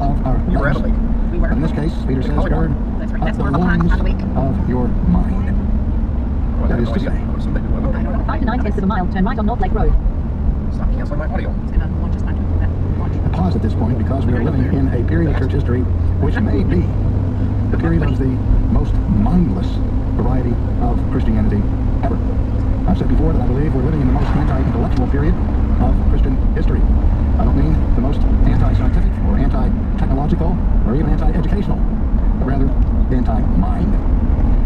of our lives. In this case, Peter says, gird up the loins of your mind. That is to say, 5 to 9 tenths of a mile, turn right on North Lake Road. Stop canceling my audio. It's going to launch us back to that launch. pause at this point because we are living in a period of church history which may be the period of the most mindless variety of Christianity ever. I've said before that I believe we're living in the most anti-intellectual period of Christian history. I don't mean the most anti-scientific or anti-technological or even anti-educational, but rather anti-mind.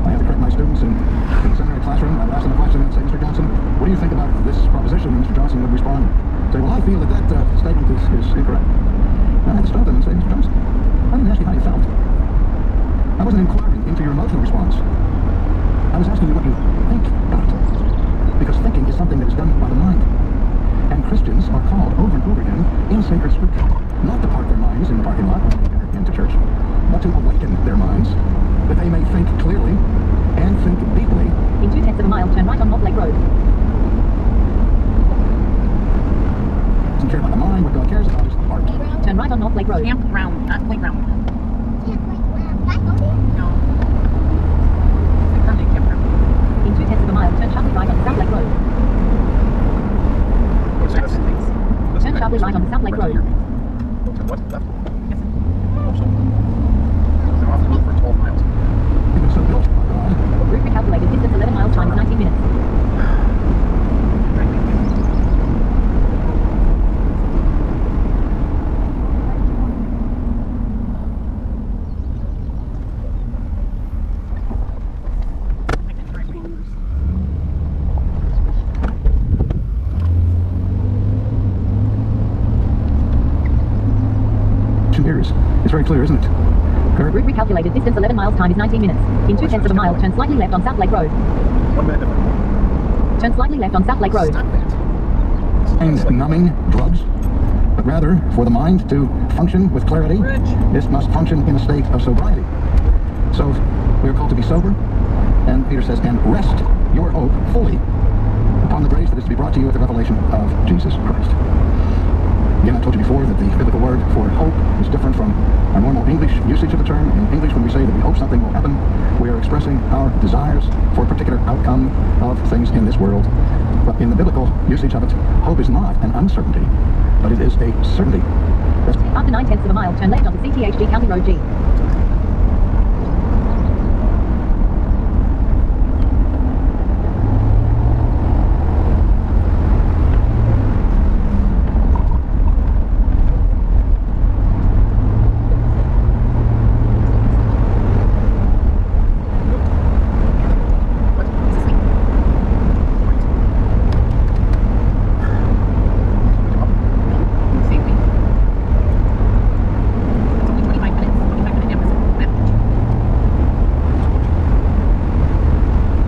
I have to correct my students in the seminary classroom. I'd ask them a question and say, Mr. Johnson, what do you think about this proposition? And Mr. Johnson would respond, say, well, I feel that statement is incorrect. And I had to stop them and say, Mr. Johnson, I didn't ask you how you felt. I wasn't inquiring into your emotional response. I was asking you what you think about it. Because thinking is something that is done by the mind. And Christians are called over and over again in sacred scripture not to park their minds in the parking lot when they enter into church, but to awaken their minds that they may think clearly and think deeply. In 2/10 of a mile, turn right on North Lake Road. Doesn't care about the mind. What God cares about is the heart. Turn right on North Lake Road. Campground, not playground. No. It's a permanent campground. In 2/10 of a mile, turn sharply right on South Lake Road. Turn sharply right on South Lake Road. What? Left? Yes. Oh, so. They're off the road for 12 miles. Even so built by God. Route recalculated, distance 11 miles, time is 19 minutes. It's very clear, isn't it? Route recalculated, distance 11 miles, time is 19 minutes. In 2/10 of a mile, turn slightly left on South Lake Road. 1 minute difference. Turn slightly left on South Lake Road. Stop that. And numbing drugs, but rather for the mind to function with clarity, this must function in a state of sobriety. So we are called to be sober, and Peter says, and rest your hope fully upon the grace that is to be brought to you at the revelation of Jesus Christ. Again, I told you before that the biblical word for hope is different from our normal English usage of the term. In English, when we say that we hope something will happen, we are expressing our desires for a particular outcome of things in this world. But in the biblical usage of it, hope is not an uncertainty, but it is a certainty. After 9/10 of a mile, turn left onto CTHG County Road G.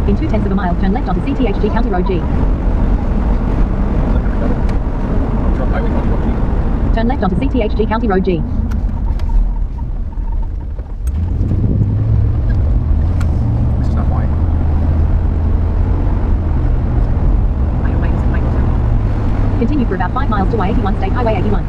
In 2/10 of a mile, turn left onto CTHG County Road G. Turn left onto CTHG County Road G. This is not wide. Continue for about 5 miles to I-81 State Highway 81.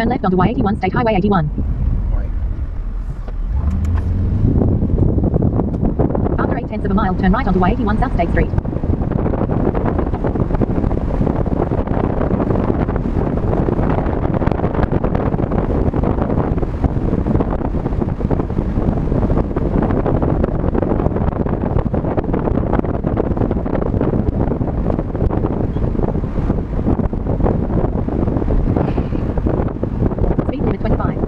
Turn left onto Y81 State Highway 81. Why? After 0.8 of a mile, turn right onto Y81 South State Street. Speed limit 25.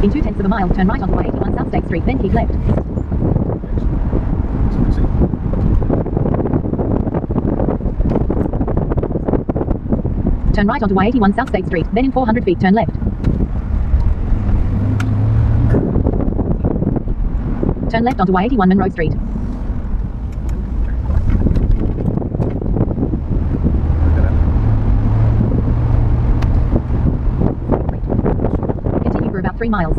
In 0.2 of a mile, turn right onto Y81 South State Street, then keep left. Turn right onto Y81 South State Street, then in 400 feet turn left. Turn left onto Y81 Monroe Street. Continue for about 3 miles.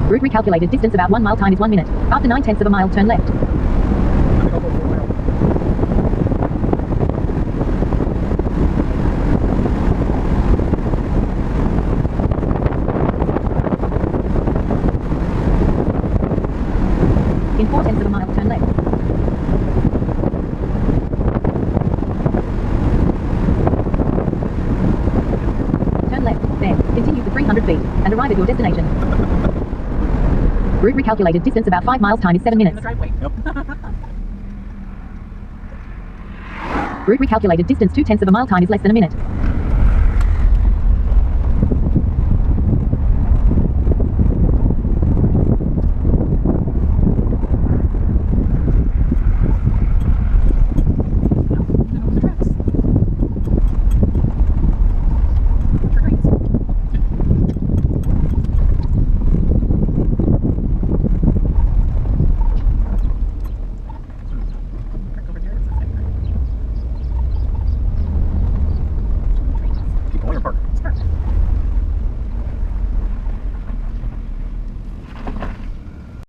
Route recalculated distance about 1 mile, time is 1 minute. After 0.9 of a mile, turn left. In 0.4 of a mile, turn left. Turn left, then continue for 300 feet and arrive at your destination. Route recalculated distance about 5 miles, time is 7 In minutes. the driveway. Yep. Route recalculated distance 0.2 of a mile, time is less than a minute.